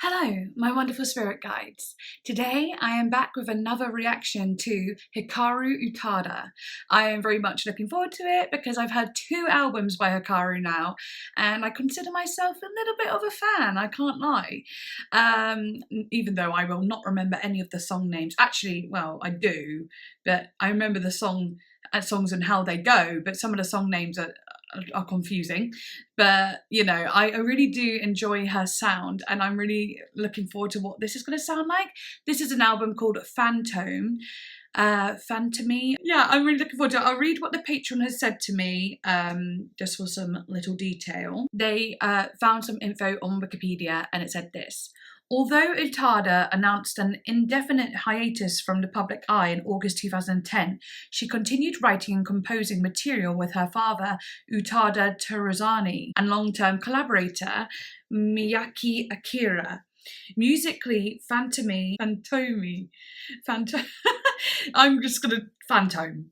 Hello, my wonderful spirit guides. Today I am back with another reaction to Hikaru Utada. I am very much looking forward to it because I've heard 2 albums by Hikaru now and I consider myself a little bit of a fan, I can't lie. Even though I will not remember any of the song names. Actually, well, I do, but I remember the songs and how they go, but some of the song names are confusing. But you know, I really do enjoy her sound and I'm really looking forward to what this is going to sound like. This is an album called FANTOME. FANTOME. Yeah, I'm really looking forward to it. I'll read what the patron has said to me, just for some little detail. They found some info on Wikipedia and it said this. Although Utada announced an indefinite hiatus from the public eye in August 2010, she continued writing and composing material with her father, Utada Teruzani, and long-term collaborator, Miyaki Akira. Musically, FANTOME. I'm just gonna FANTOME.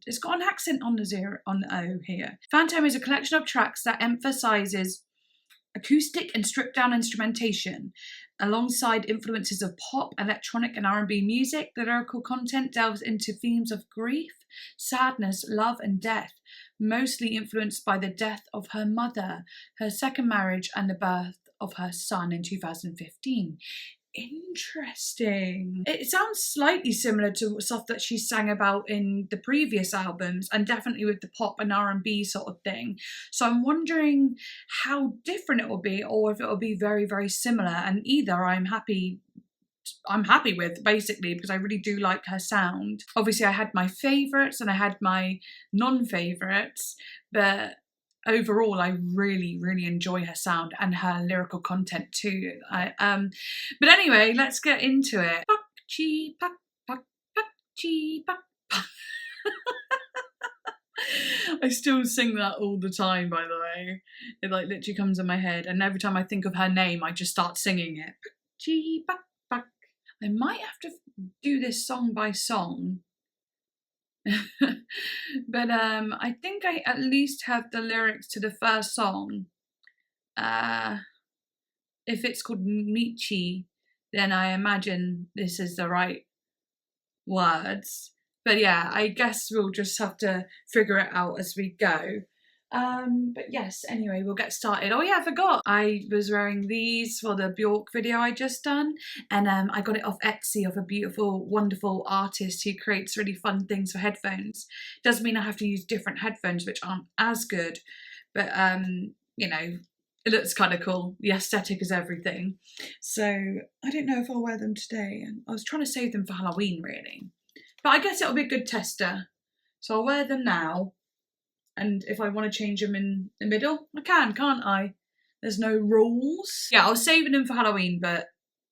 It's got an accent on the O here. FANTOME is a collection of tracks that emphasizes acoustic and stripped-down instrumentation, alongside influences of pop, electronic and R&B music. The lyrical content delves into themes of grief, sadness, love and death, mostly influenced by the death of her mother, her second marriage and the birth of her son in 2015. Interesting. It sounds slightly similar to stuff that she sang about in the previous albums and definitely with the pop and R&B sort of thing. So I'm wondering how different it will be or if it will be very, very similar, and either I'm happy with, basically, because I really do like her sound. Obviously I had my favourites and I had my non-favourites, but overall I really enjoy her sound and her lyrical content too. But anyway, let's get into it. I still sing that all the time, by the way. It like literally comes in my head, and every time I think of her name I just start singing it. I might have to do this song by song. But I think I at least have the lyrics to the first song. If it's called Michi, then I imagine this is the right words. But yeah, I guess we'll just have to figure it out as we go. But yes, anyway, we'll get started. Oh yeah, I forgot. I was wearing these for the Bjork video I just done, and I got it off Etsy of a beautiful, wonderful artist who creates really fun things for headphones. Doesn't mean I have to use different headphones, which aren't as good, but you know, it looks kind of cool. The aesthetic is everything. So I don't know if I'll wear them today. I was trying to save them for Halloween, really, but I guess it'll be a good tester. So I'll wear them now. And if I want to change them in the middle, I can, can't I? There's no rules. Yeah, I was saving them for Halloween, but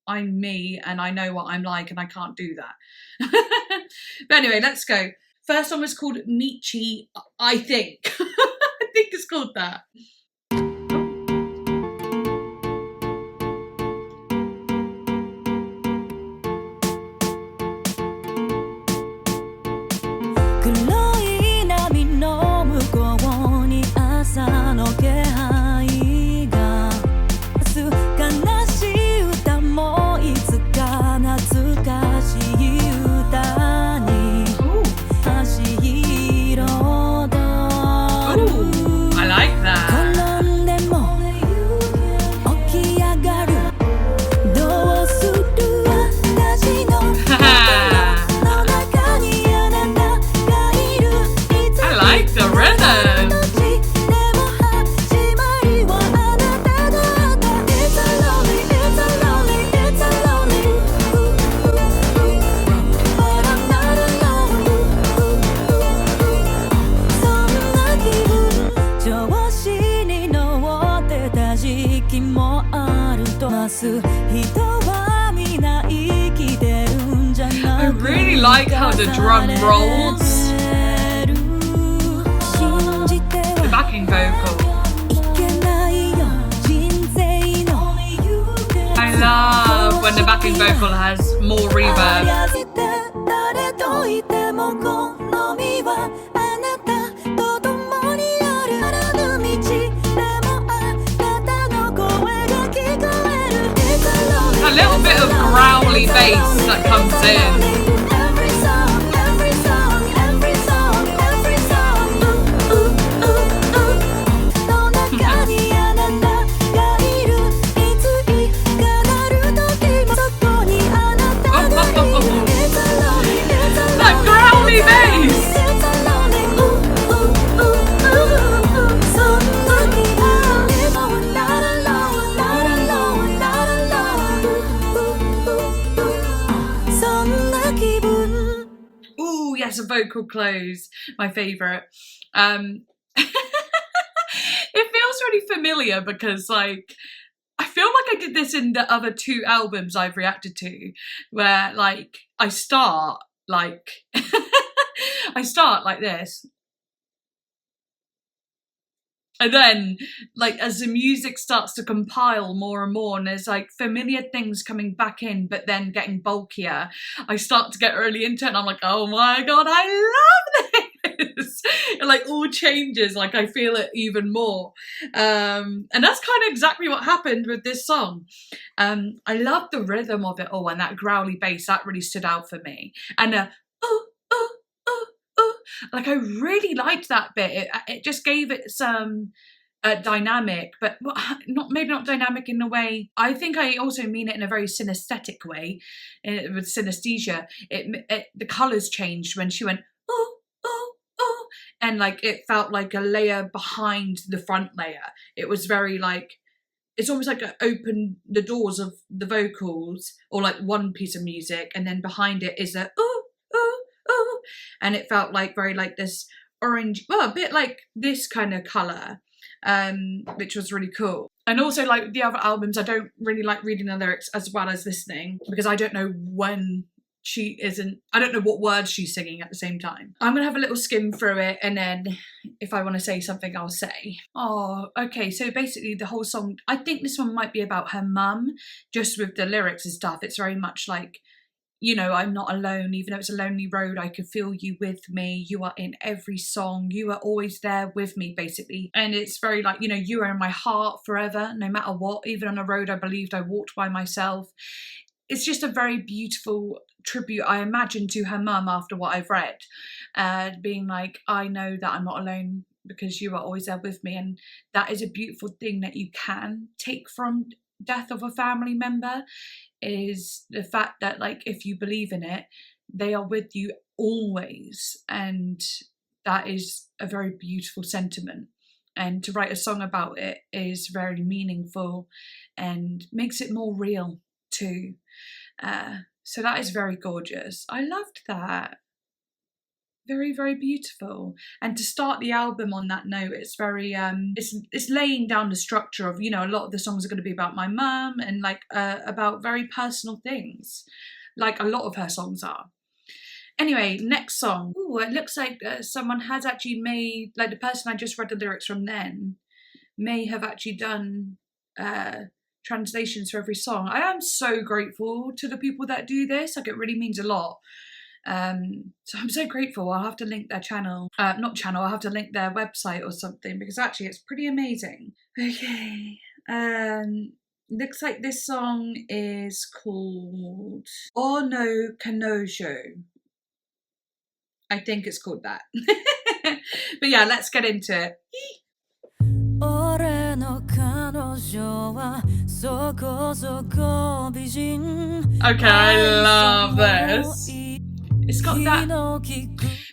I'm me and I know what I'm like and I can't do that. But anyway, let's go. First one was called Michi, I think. I think it's called that. I really like how the drum rolls. The backing vocal. I love when the backing vocal has more reverb. bass that comes in. That growly bass! Ooh, yes, a vocal close, my favourite. It feels really familiar because, like, I feel like I did this in the other 2 albums I've reacted to, where, like, I start like I start like this. And then, like, as the music starts to compile more and more, and there's, like, familiar things coming back in, but then getting bulkier, I start to get really into it, and I'm like, oh my god, I love this! It, like, all changes, like, I feel it even more. And that's kind of exactly what happened with this song. I love the rhythm of it all, and that growly bass, that really stood out for me. And ooh, ooh, ooh, ooh. Like, I really liked that bit. It just gave it some dynamic, but maybe not dynamic in a way. I think I also mean it in a very synesthetic way, with synesthesia. The colours changed when she went ooh, ooh, ooh, and like it felt like a layer behind the front layer. It was very like, it's almost like it opened the doors of the vocals, or like one piece of music, and then behind it is a ooh, ooh, ooh, and it felt like very like this orange, well, a bit like this kind of colour, which was really cool. And also, like the other albums, I don't really like reading the lyrics as well as listening, because I don't know when I don't know what words she's singing at the same time. I'm gonna have a little skim through it, and then if I want to say something, I'll say. Oh, okay, so basically the whole song, I think this one might be about her mum, just with the lyrics and stuff. It's very much like, you know, I'm not alone, even though it's a lonely road, I can feel you with me. You are in every song. You are always there with me, basically. And it's very like, you know, you are in my heart forever, no matter what. Even on a road I believed I walked by myself. It's just a very beautiful tribute, I imagine, to her mum after what I've read. Being like, I know that I'm not alone because you are always there with me. And that is a beautiful thing that you can take from death of a family member, is the fact that, like, if you believe in it, they are with you always. And that is a very beautiful sentiment. And to write a song about it is very meaningful and makes it more real too. So that is very gorgeous. I loved that. Very, very beautiful. And to start the album on that note, it's very it's laying down the structure of, you know, a lot of the songs are going to be about my mum and like about very personal things, like a lot of her songs are. Anyway, next song. Ooh, it looks like someone has actually made, like the person I just read the lyrics from then may have actually done translations for every song. I am so grateful to the people that do this. Like, it really means a lot. So I'm so grateful. I'll have to link their channel. Not channel, I'll have to link their website or something, because actually it's pretty amazing. Okay. Looks like this song is called Ono Kanojo. I think it's called that. But yeah, let's get into it. Okay, I love this. It's got that,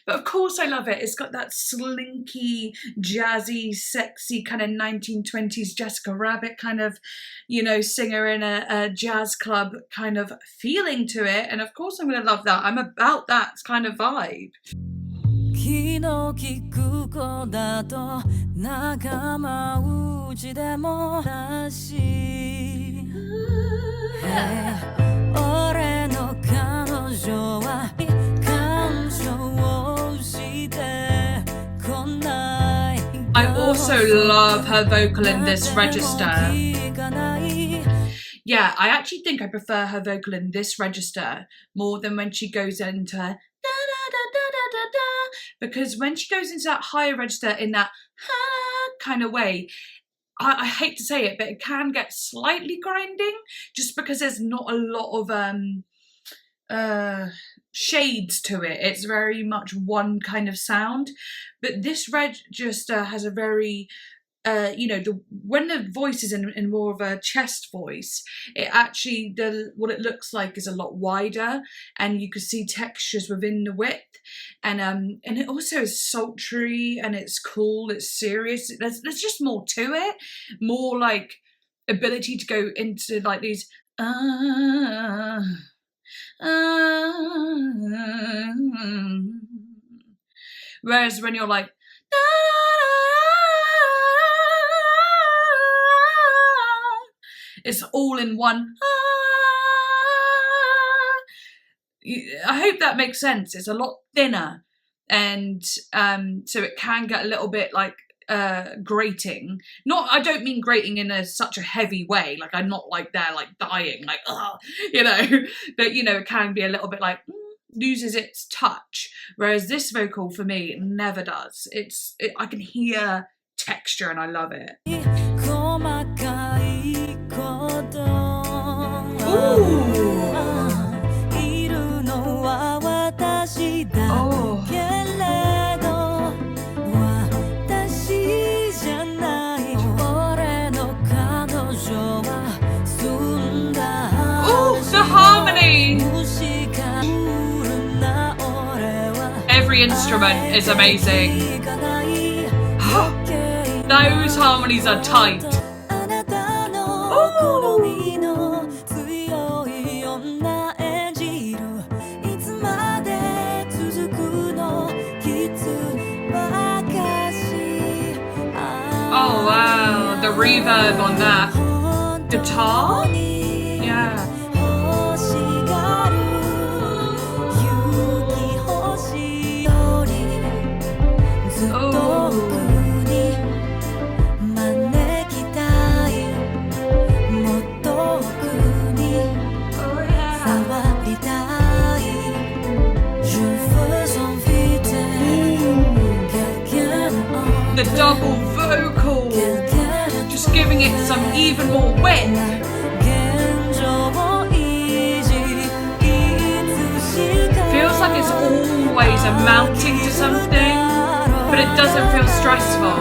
but of course I love it. It's got that slinky, jazzy, sexy kind of 1920s Jessica Rabbit kind of, you know, singer in a jazz club kind of feeling to it. And of course I'm going to love that. I'm about that kind of vibe. I also love her vocal in this register. Yeah, I actually think I prefer her vocal in this register more than when she goes into her da-da-da-da-da-da, because when she goes into that higher register in that kind of way, I hate to say it, but it can get slightly grinding, just because there's not a lot of shades to it. It's very much one kind of sound, but this register has a very you know, when the voice is in more of a chest voice, it actually, what it looks like is a lot wider, and you can see textures within the width, and it also is sultry, and it's cool, it's serious. There's just more to it, more like ability to go into like these whereas when you're like it's all in one. I hope that makes sense. It's a lot thinner, and so it can get a little bit like grating. I don't mean grating in such a heavy way, like I'm not like there like dying, like you know, but you know, it can be a little bit like loses its touch, whereas this vocal for me never does. I can hear texture and I love it. Ooh. Every instrument is amazing. Those harmonies are tight. Oh wow, the reverb on that guitar? Yeah. The double vocal, just giving it some even more width. Feels like it's always amounting to something, but it doesn't feel stressful.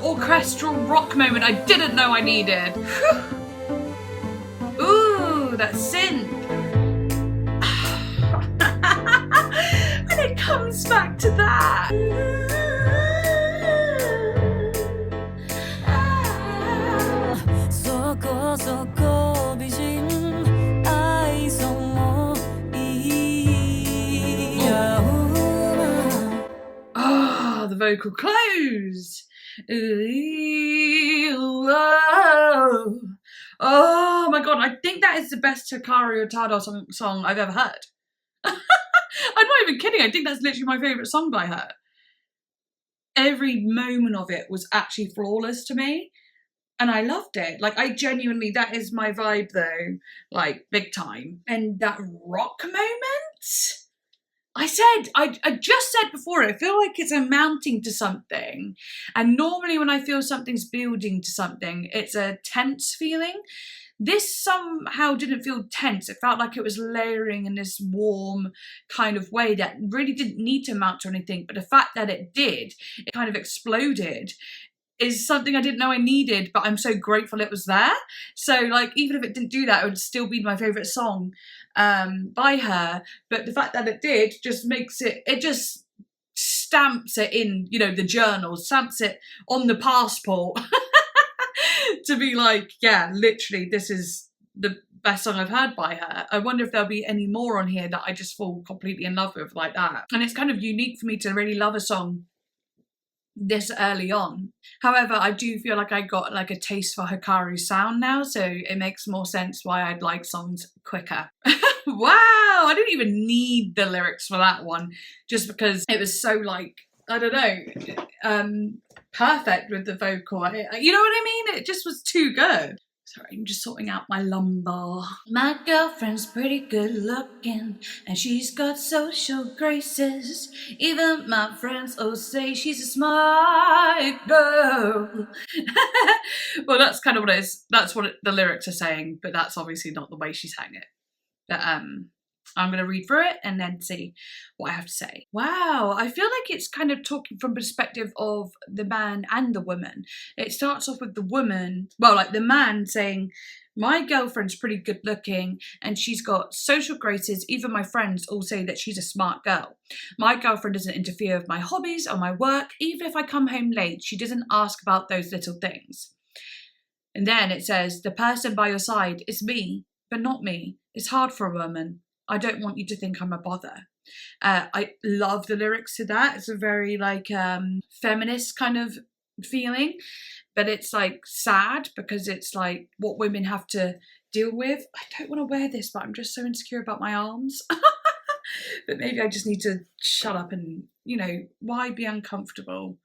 Orchestral rock moment I didn't know I needed. Ooh, that synth. And it comes back to that. Oh, the vocal close. Oh my god, I think that is the best Hikaru Utada song I've ever heard. I'm not even kidding, I think that's literally my favourite song by her. Every moment of it was actually flawless to me, and I loved it. Like, I genuinely, that is my vibe though, like big time. And that rock moment, I just said before, I feel like it's amounting to something. And normally when I feel something's building to something, it's a tense feeling. This somehow didn't feel tense. It felt like it was layering in this warm kind of way that really didn't need to amount to anything. But the fact that it did, it kind of exploded, is something I didn't know I needed, but I'm so grateful it was there. So like, even if it didn't do that, it would still be my favourite song by her. But the fact that it did just makes it just stamps it in, you know, the journal, stamps it on the passport to be like, yeah, literally, this is the best song I've heard by her. I wonder if there'll be any more on here that I just fall completely in love with like that. And it's kind of unique for me to really love a song this early on. However, I do feel like I got like a taste for Hikaru's sound now, so it makes more sense why I'd like songs quicker. Wow, I didn't even need the lyrics for that one, just because it was so like, I don't know, perfect with the vocal. You know what I mean? It just was too good. Sorry, I'm just sorting out my lumbar. My girlfriend's pretty good looking, and she's got social graces. Even my friends all say she's a smart girl. Well, that's kind of what it is. That's what the lyrics are saying, but that's obviously not the way she sang it. But I'm going to read through it and then see what I have to say. Wow, I feel like it's kind of talking from perspective of the man and the woman. It starts off with the woman, well, like the man saying, my girlfriend's pretty good looking and she's got social graces. Even my friends all say that she's a smart girl. My girlfriend doesn't interfere with my hobbies or my work. Even if I come home late, she doesn't ask about those little things. And then it says, the person by your side is me, but not me. It's hard for a woman. I don't want you to think I'm a bother. I love the lyrics to that. It's a very like feminist kind of feeling, but it's like sad because it's like what women have to deal with. I don't want to wear this, but I'm just so insecure about my arms. But maybe I just need to shut up and, you know, why be uncomfortable?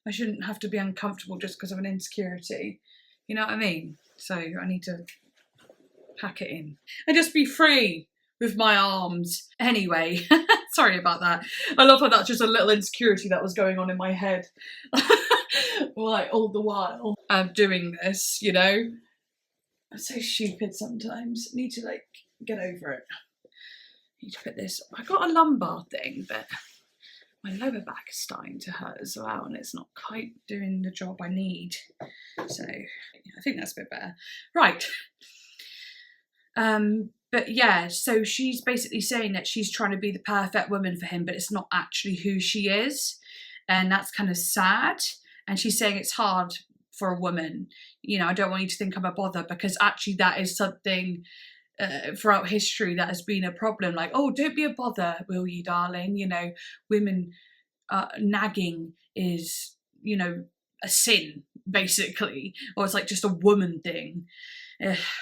I shouldn't have to be uncomfortable just because of an insecurity. You know what I mean? So I need to pack it in and just be free with my arms. Anyway, sorry about that. I love how that's just a little insecurity that was going on in my head. Like all the while I'm doing this, you know. I'm so stupid sometimes. I need to like get over it. I need to put this, I got a lumbar thing, but my lower back is starting to hurt as well and it's not quite doing the job I need. So I think that's a bit better. Right. But yeah, so she's basically saying that she's trying to be the perfect woman for him, but it's not actually who she is. And that's kind of sad. And she's saying it's hard for a woman. You know, I don't want you to think I'm a bother, because actually that is something throughout history that has been a problem. Like, oh, don't be a bother, will you, darling? You know, women nagging is, you know, a sin, basically. Or it's like just a woman thing.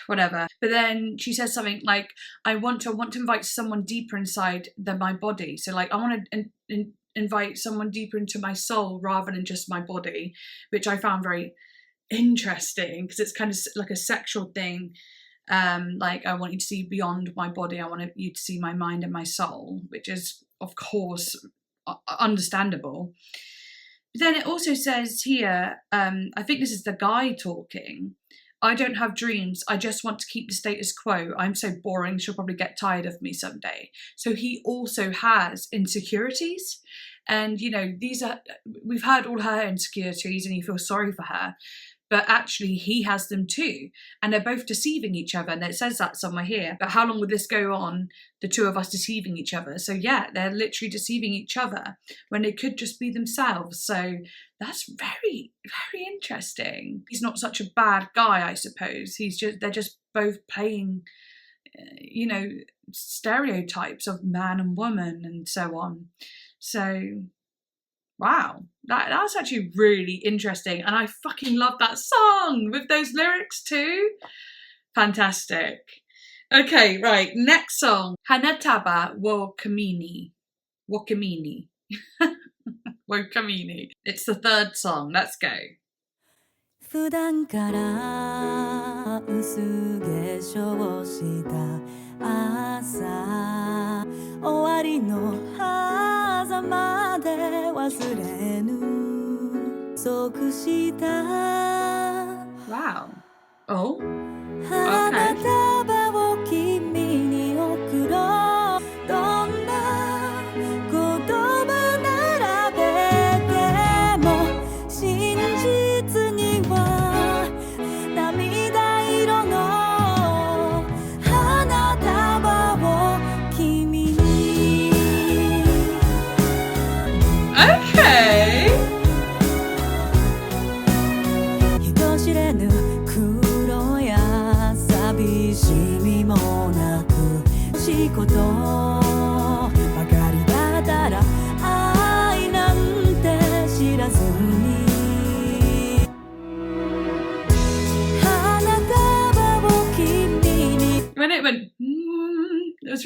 Whatever. But then she says something like, I want to invite someone deeper inside than my body. So like I want to invite someone deeper into my soul rather than just my body, which I found very interesting because it's kind of like a sexual thing. Like I want you to see beyond my body. I want you to see my mind and my soul, which is of course understandable. But then it also says here, I think this is the guy talking, I don't have dreams. I just want to keep the status quo. I'm so boring. She'll probably get tired of me someday. So he also has insecurities. And, you know, we've heard all her insecurities and you feel sorry for her. But actually he has them too. And they're both deceiving each other. And it says that somewhere here. But how long would this go on? The two of us deceiving each other. So yeah, they're literally deceiving each other when they could just be themselves. So that's very, very interesting. He's not such a bad guy, I suppose. They're just both playing, you know, stereotypes of man and woman and so on. So wow, that's actually really interesting. And I fucking love that song with those lyrics too. Fantastic. Okay, right, next song. Hanataba wo kamini. Wo kamini. Wo kamini. It's the third song. Let's go. 普段から薄化粧した朝終わりの狭間で忘れぬ即した Wow. Oh. Okay. 花束を君に贈ろうどんな言葉並べても真実には涙色の花束を君に Okay. 人知れぬ黒や寂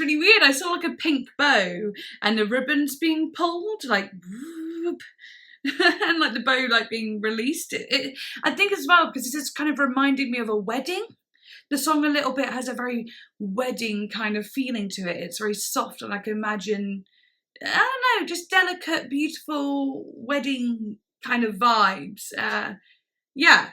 really weird. I saw like a pink bow and the ribbons being pulled, like, whoop, and like the bow like being released. I think as well, because this is kind of reminding me of a wedding. The song a little bit has a very wedding kind of feeling to it. It's very soft, and I can imagine, I don't know, just delicate, beautiful wedding kind of vibes. Yeah.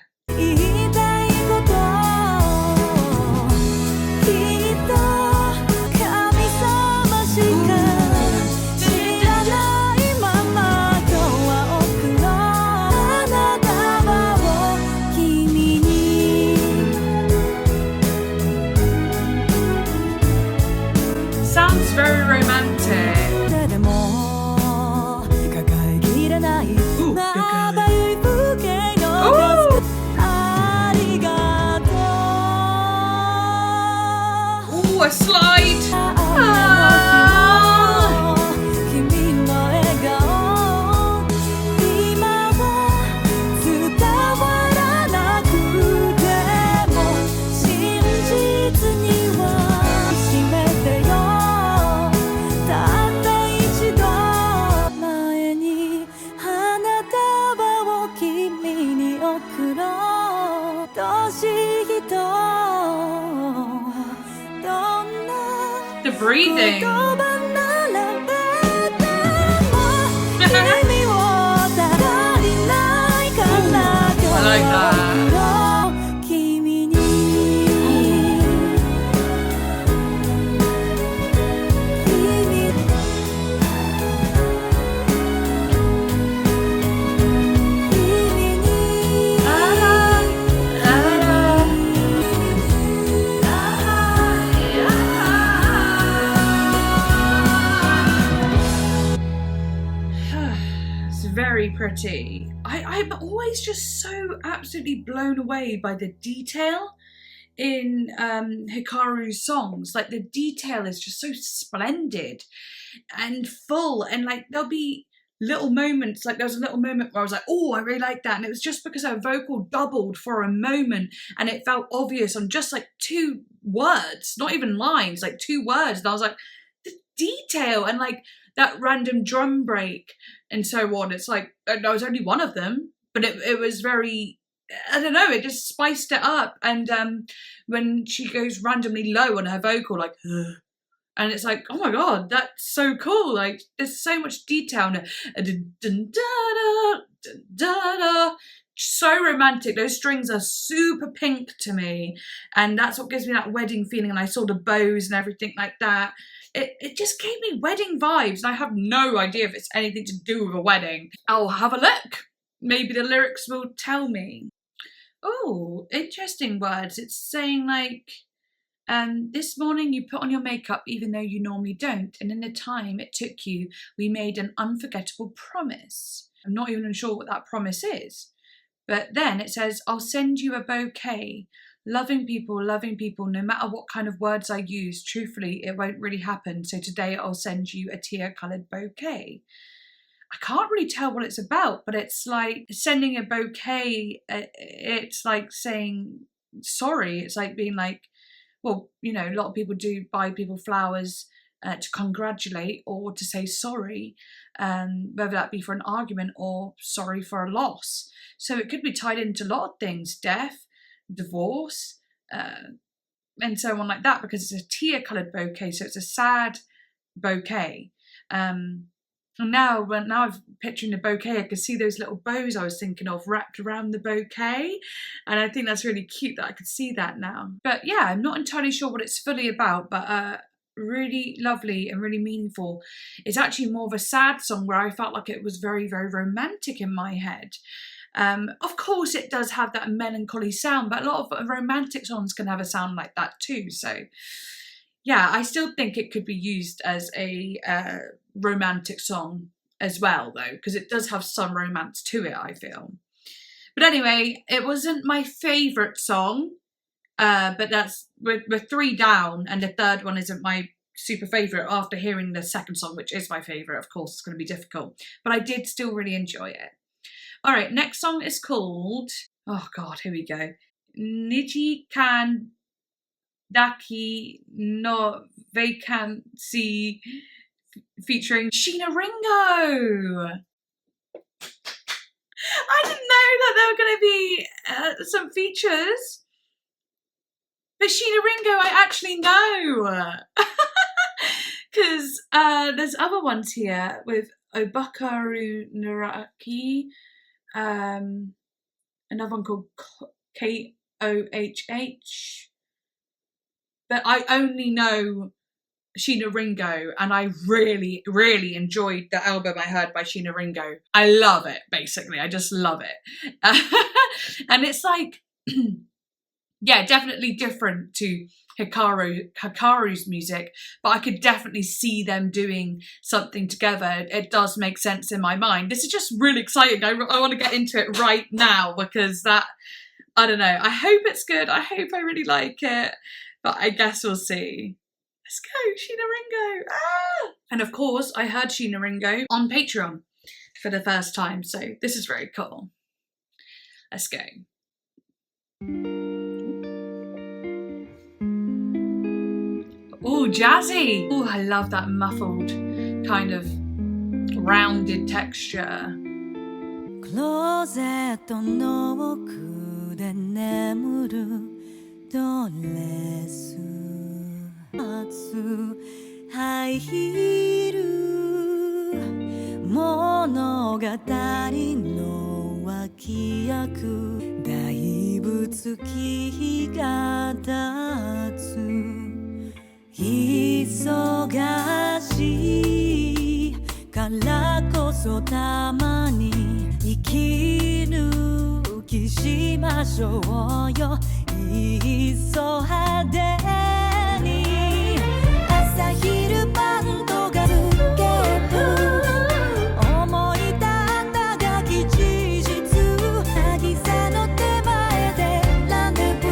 Sounds very romantic. Ooh, a slide. The breathing. I like that. Very pretty. I'm always just so absolutely blown away by the detail in Hikaru's songs. Like the detail is just so splendid and full, and like there'll be little moments, like there was a little moment where I was like, oh, I really like that, and it was just because her vocal doubled for a moment and it felt obvious on just like 2 words, not even lines, like 2 words, and I was like, the detail, and like that random drum break and so on. It's like, that was only one of them, but it was very, I don't know, it just spiced it up. And when she goes randomly low on her vocal, like, and it's like, oh my God, that's so cool. Like, there's so much detail in it. So romantic. Those strings are super pink to me, and that's what gives me that wedding feeling. And I saw the bows and everything like that. It just gave me wedding vibes, and I have no idea if it's anything to do with a wedding. I'll have a look. Maybe the lyrics will tell me. Oh, interesting words. It's saying like, this morning you put on your makeup even though you normally don't, and in the time it took you, we made an unforgettable promise. I'm not even sure what that promise is. But then it says, I'll send you a bouquet. Loving people, no matter what kind of words I use, truthfully, it won't really happen. So today I'll send you a tear-coloured bouquet. I can't really tell what it's about, but it's like sending a bouquet. It's like saying sorry. It's like being like, well, you know, a lot of people do buy people flowers to congratulate or to say sorry, whether that be for an argument or sorry for a loss. So it could be tied into a lot of things, death, divorce, and so on like that, because it's a tear-coloured bouquet, so it's a sad bouquet. And now I'm picturing the bouquet, I could see those little bows I was thinking of wrapped around the bouquet, and I think that's really cute that I could see that now. But yeah, I'm not entirely sure what it's fully about, but really lovely and really meaningful. It's actually more of a sad song where I felt like it was very, very romantic in my head. Of course it does have that melancholy sound, but a lot of romantic songs can have a sound like that too. So yeah, I still think it could be used as a romantic song as well though, because it does have some romance to it, I feel. But anyway, it wasn't my favourite song, but that's, we're 3 down, and the third one isn't my super favourite after hearing the second song, which is my favourite. Of course, it's going to be difficult, but I did still really enjoy it. All right, next song is called, oh God, here we go. Niji Kan Daki no Vacancy featuring Sheena Ringo. I didn't know that there were going to be some features. But Sheena Ringo I actually know. Because there's other ones here with Obakaru Naraki, another one called KOHH. But I only know Sheena Ringo, and I really, really enjoyed the album I heard by Sheena Ringo. I love it, basically. I just love it. And it's like, yeah, definitely different to Hikaru's music, but I could definitely see them doing something together. It does make sense in my mind. This is just really exciting. I want to get into it right now because I don't know. I hope it's good. I hope I really like it, but I guess we'll see. Let's go, Sheena Ringo. Ah! And of course, I heard Sheena Ringo on Patreon for the first time, so this is very cool. Let's go. Ooh, jazzy. Ooh, I love that muffled kind of rounded texture. クローゼットの奥で眠るドレスハイヒール物語の脇役だいぶ月が経つ忙しいからこそたまに息抜きしましょうよいっそ派手に朝昼晩とがスケープ思い立ったが吉日渚の手前でランデブー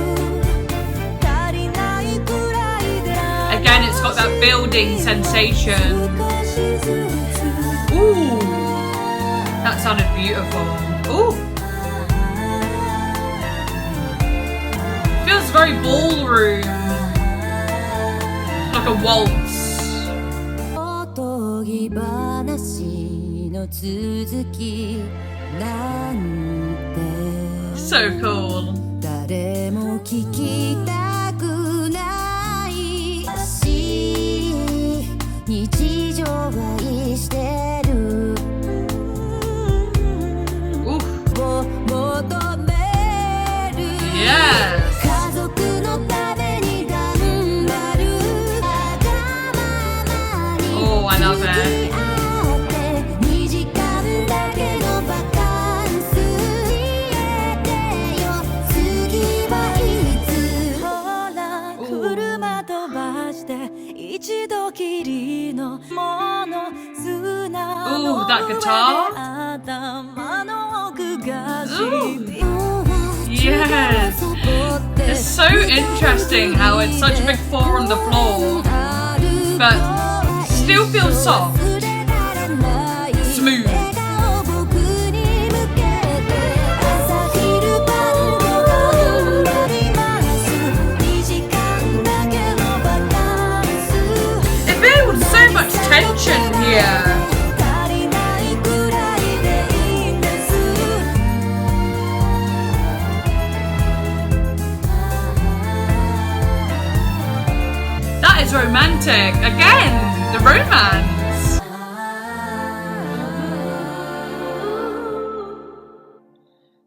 足りないくらいで Again, it's got that building sensation. Ooh, that sounded beautiful. Ooh, feels very ballroom, like a waltz. おとぎ話の続きなんて So cool. 誰も聞きたくないし日常は愛してる Ooh, 求める yes. 家族のために頑張るわがままに Oh, I love it. 2時間だけのバカンス言えてよ次はいつほら車飛ばして一度きりのもの砂 Ooh, の that 上で guitar. 頭の奥が Yes. It's so interesting how it's such a big four on the floor, but still feels soft, smooth. It builds so much tension here. That is romantic. Again, the romance.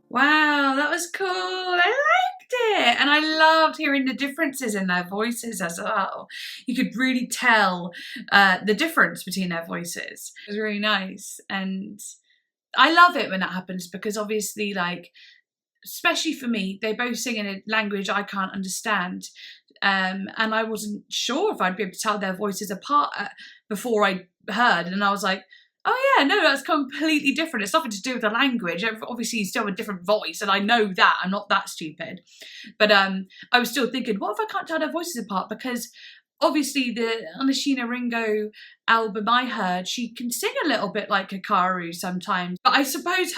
Wow, that was cool. I liked it. And I loved hearing the differences in their voices as well. You could really tell the difference between their voices. It was really nice. And I love it when that happens because obviously, like, especially for me, they both sing in a language I can't understand. And I wasn't sure if I'd be able to tell their voices apart before I heard. And I was like, oh yeah, no, that's completely different. It's nothing to do with the language. Obviously, you still have a different voice, and I know that. I'm not that stupid. But I was still thinking, what if I can't tell their voices apart? Because obviously, on the Sheena Ringo album I heard, she can sing a little bit like Hikaru sometimes. But I suppose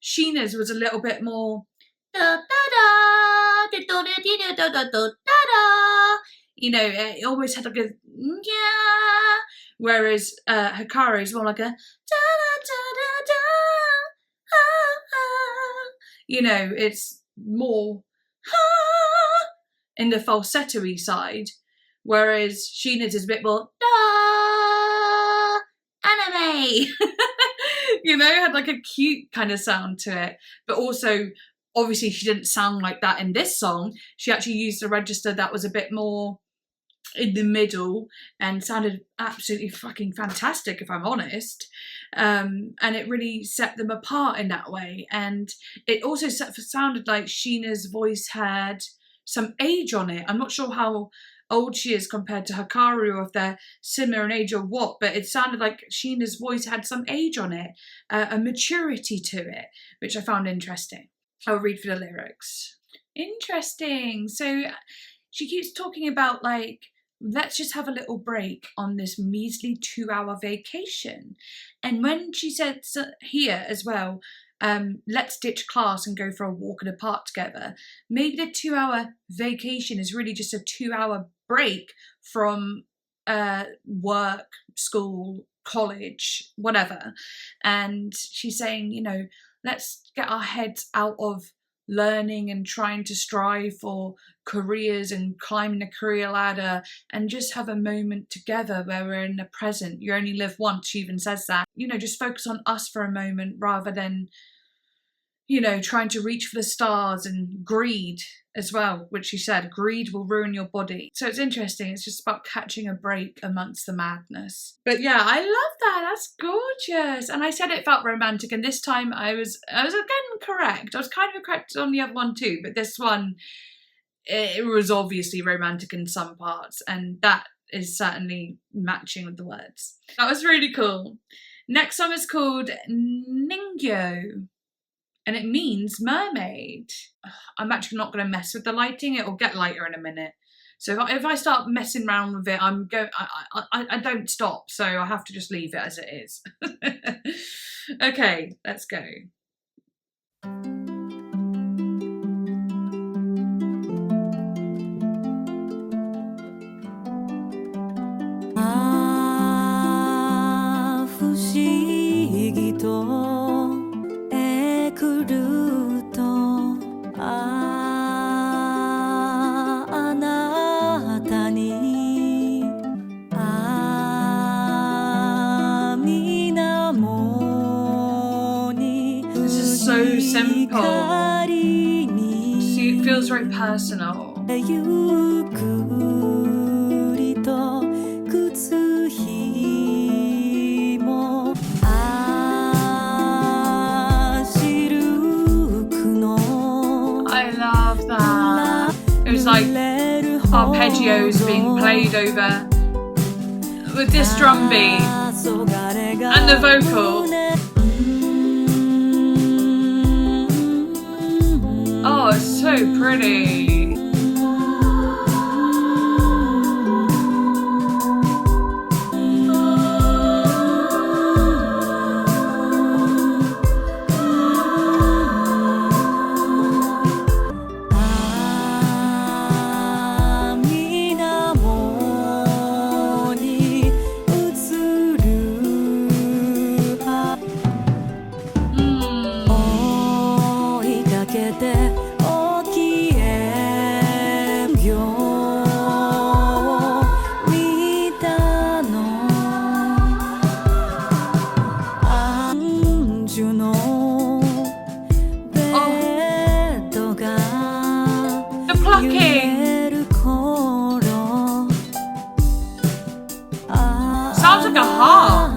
Sheena's was a little bit more da da da You know, it almost had like a yeah, whereas Hikaru is more like a da da da da da. You know, it's more in the falsetto-y side, whereas Sheena's is a bit more anime. You know, had like a cute kind of sound to it, but also obviously she didn't sound like that in this song. She actually used a register that was a bit more in the middle and sounded absolutely fucking fantastic, if I'm honest. And it really set them apart in that way. And it also sounded like Sheena's voice had some age on it. I'm not sure how old she is compared to Hikaru, or if they're similar in age or what, but it sounded like Sheena's voice had some age on it, a maturity to it, which I found interesting. I'll read for the lyrics. Interesting. So she keeps talking about like, let's just have a little break on this measly 2-hour vacation. And when she said here as well, let's ditch class and go for a walk in the park together, maybe the 2-hour vacation is really just a 2-hour break from work, school, college, whatever. And she's saying, you know, let's get our heads out of learning and trying to strive for careers and climbing the career ladder, and just have a moment together where we're in the present. You only live once, she even says that. You know, just focus on us for a moment rather than, you know, trying to reach for the stars, and greed as well, which she said, greed will ruin your body. So it's interesting. It's just about catching a break amongst the madness. But yeah, I love that. That's gorgeous. And I said it felt romantic, and this time I was again correct. I was kind of correct on the other one too, but this one, it was obviously romantic in some parts, and that is certainly matching with the words. That was really cool. Next song is called Ningyo, and it means mermaid. I'm actually not going to mess with the lighting. It will get lighter in a minute. So if I start messing around with it, I don't stop. So I have to just leave it as it is. Okay, let's go. So simple. See, it feels very personal. I love that. It was like arpeggios being played over with this drum beat and the vocal. Oh, it's so pretty. Sounds like a harp.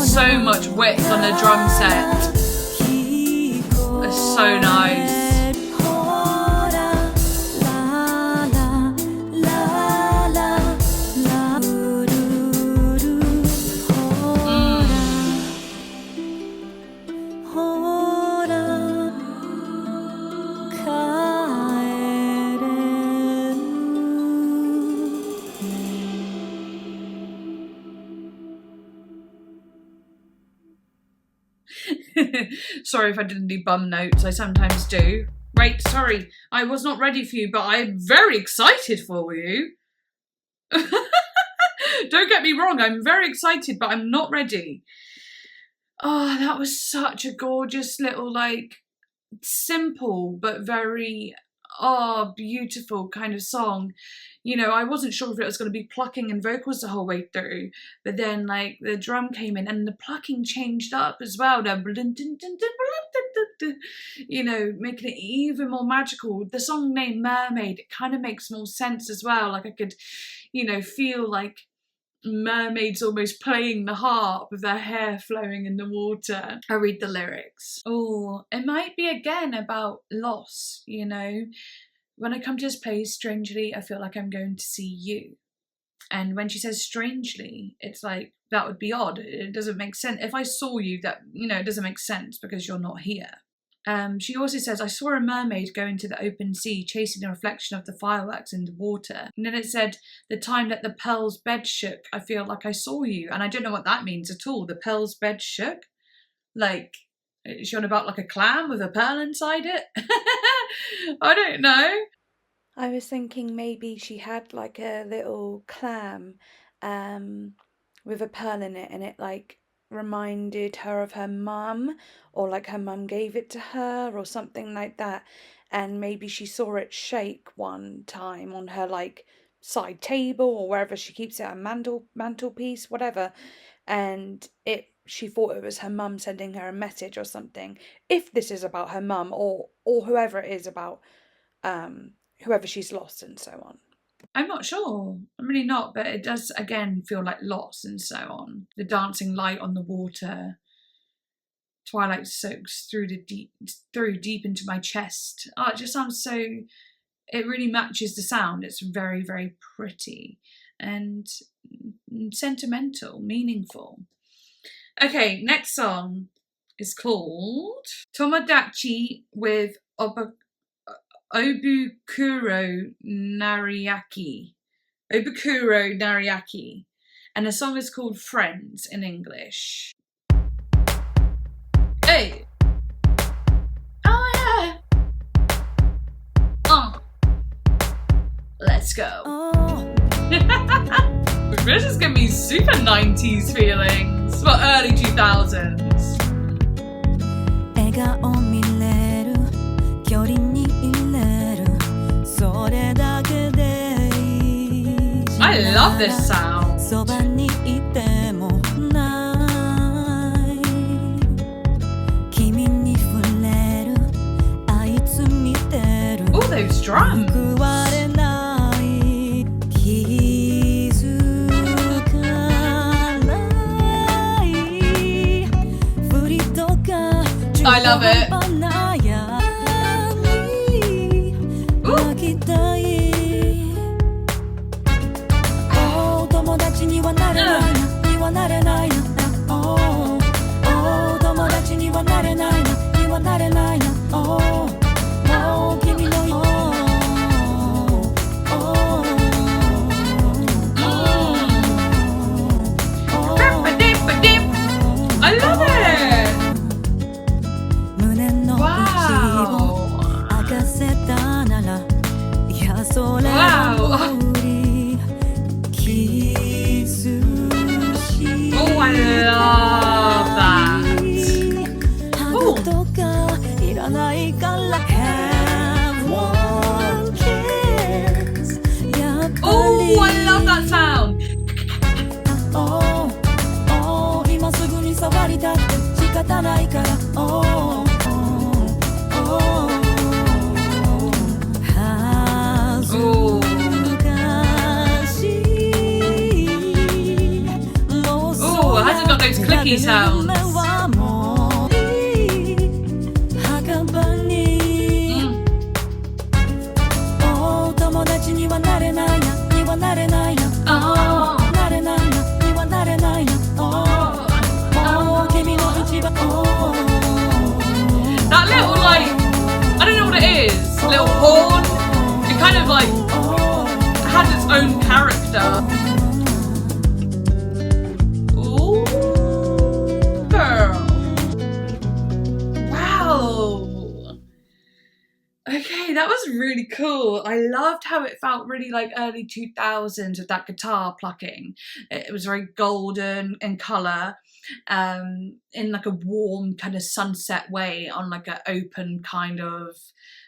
So much width on the drum set. It's so nice. Sorry if I didn't do bum notes, I sometimes do. Wait, sorry, I was not ready for you, but I'm very excited for you. Don't get me wrong, I'm very excited, but I'm not ready. Oh, that was such a gorgeous little, like, simple but very, beautiful kind of song. You know, I wasn't sure if it was going to be plucking and vocals the whole way through, but then, like, the drum came in and the plucking changed up as well. You know, making it even more magical. The song name Mermaid, it kind of makes more sense as well. Like, I could, you know, feel like mermaids almost playing the harp with their hair flowing in the water. I read the lyrics. Oh, it might be again about loss, you know. When I come to this place, strangely, I feel like I'm going to see you. And when she says strangely, it's like, that would be odd. It doesn't make sense. If I saw you, that, you know, it doesn't make sense because you're not here. She also says, I saw a mermaid go into the open sea, chasing the reflection of the fireworks in the water. And then it said, the time that the pearl's bed shook, I feel like I saw you. And I don't know what that means at all. The pearl's bed shook? Like, is she on about like a clam with a pearl inside it? I don't know. I was thinking maybe she had like a little clam with a pearl in it, and it like reminded her of her mum, or like her mum gave it to her or something like that, and maybe she saw it shake one time on her like side table or wherever she keeps it, a mantelpiece, whatever, and she thought it was her mum sending her a message or something, if this is about her mum or whoever it is about whoever she's lost and so on. I'm not sure. I'm really not, but it does again feel like loss and so on. The dancing light on the water. Twilight soaks through deep into my chest. Oh, it just sounds so. It really matches the sound. It's very, very pretty and sentimental, meaningful. Okay, next song is called Tomodachi with Obukuro Nariaki. Obukuro Nariaki. And the song is called Friends in English. Hey! Oh yeah! Let's go. Oh. This is giving me super 90s feelings. Well, early 2000s. 笑顔見れる距離にいれるそれだけでいい I love this sound. そばにいてもない君に触れるあいつ見てる All those drums. 報われない気づかないふりとか I love it. Oh, 友達にはなれないな、にはなれないな。Oh, oh, 友達にはなれないな、にはなれないな。Oh, oh, 君のよ。I love it. 胸の内を明かせたなら、いやそれよりキスし Oh, I love that. ハグとかいらないから Have one kiss やっぱり Oh, I love that sound. Oh, oh 今すぐに触りたって仕方ないから Oh, oh, oh 恥ずかしい Oh, it hasn't got those clicky sounds. はもういい墓に Oh 友達にはなれないなにはなれないな Oh. なれないなにはなれないな Oh, oh 君の一番 Oh That little, like, I don't know what it is, little horn, it kind of like has its own character. Ooh, girl. that was really cool. I loved how it felt really like early 2000s with that guitar plucking. It was very golden in colour, in like a warm kind of sunset way on like an open kind of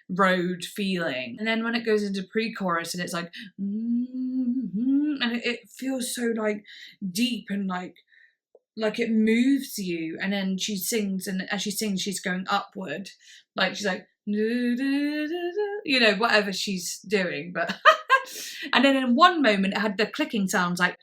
road feeling. And then when it goes into pre-chorus and it's like, and it feels so like deep and like it moves you. And then she sings, and as she sings she's going upward, like she's like, you know, whatever she's doing, but and then in one moment it had the clicking sounds like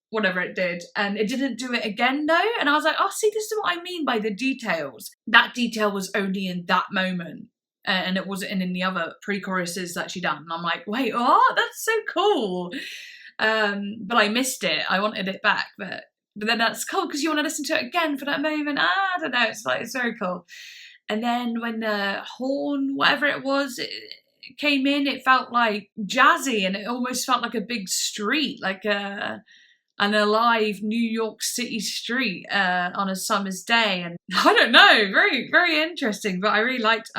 whatever it did, and it didn't do it again though, and I was like, oh, see, this is what I mean by the details. That detail was only in that moment, and it wasn't in the other pre-choruses that she done, and I'm like, wait, oh, that's so cool. But I missed it. I wanted it back, but then that's cool because you want to listen to it again for that moment. I don't know, it's like, it's very cool. And then when the horn, whatever it was, it came in, it felt like jazzy, and it almost felt like a big street, like an alive New York City street on a summer's day. And I don't know, very, very interesting, but I really liked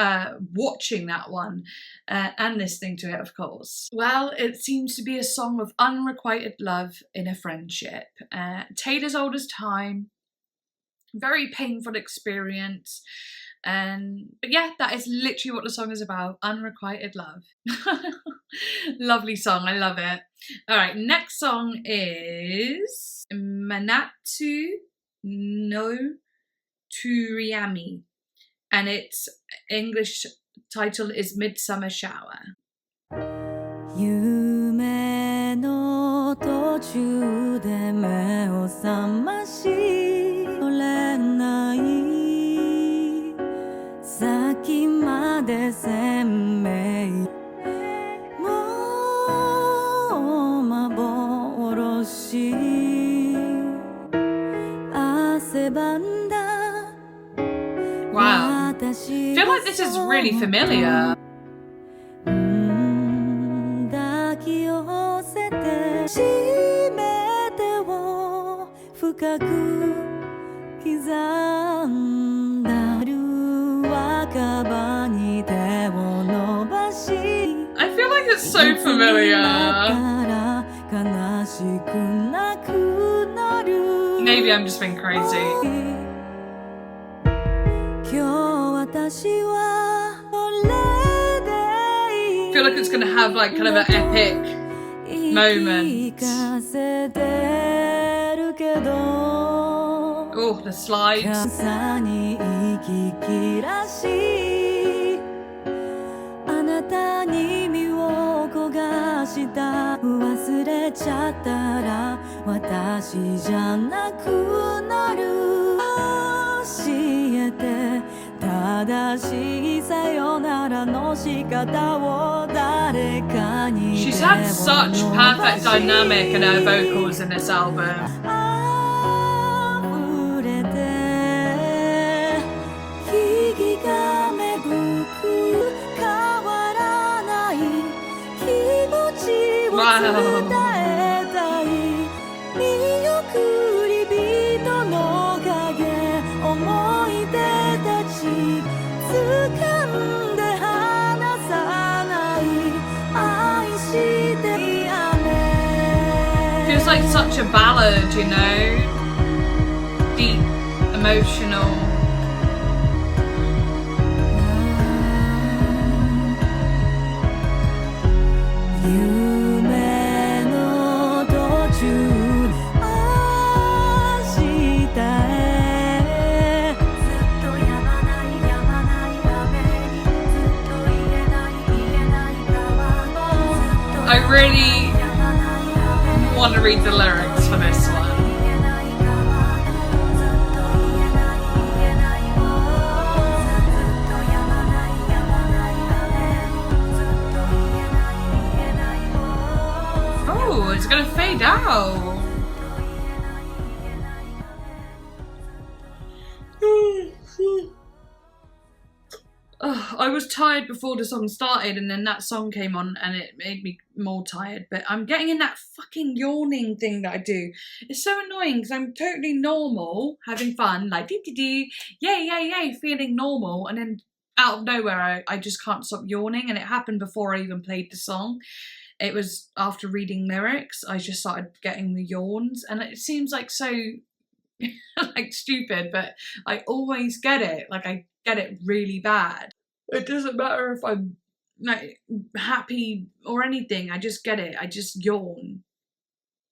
watching that one and listening to it, of course. Well, it seems to be a song of unrequited love in a friendship. Taylor's Old as Time, very painful experience. But yeah, that is literally what the song is about, unrequited love. Lovely song, I love it. All right, next song is Manatsu no Turiyami, and its English title is Midsummer Shower. 夢の途中で目を覚まし取れない先まで鮮明もう幻汗ばんだ Wow. I feel like this is really familiar. 抱き寄せて締め手を深く刻んだ若葉に手を伸ばし I feel like it's so familiar. Maybe I'm just being crazy. I feel like it's gonna have like kind of an epic moment. Oh, the slides. あなたに身を焦がした忘れちゃったら私じゃなくなる教えて正しいさよならの仕方を誰かに She's had such perfect dynamic in her vocals in this album. 溢れて木々が芽吹く変わらない気持ちを伝えたい見送り人の影思い出たち掴んで離さない愛してやめ Feels like such a ballad, you know? Deep, emotional. I really want to read the lyrics for this one. Oh, it's gonna fade out. I was tired before the song started, and then that song came on and it made me more tired, but I'm getting in that fucking yawning thing that I do. It's so annoying because I'm totally normal, having fun, like dee-dee-dee, yay, yay, yay, feeling normal, and then out of nowhere, I just can't stop yawning, and it happened before I even played the song. It was after reading lyrics, I just started getting the yawns, and it seems like so like stupid, but I always get it. Like I get it really bad. It doesn't matter if I'm like happy or anything. I just get it. I just yawn.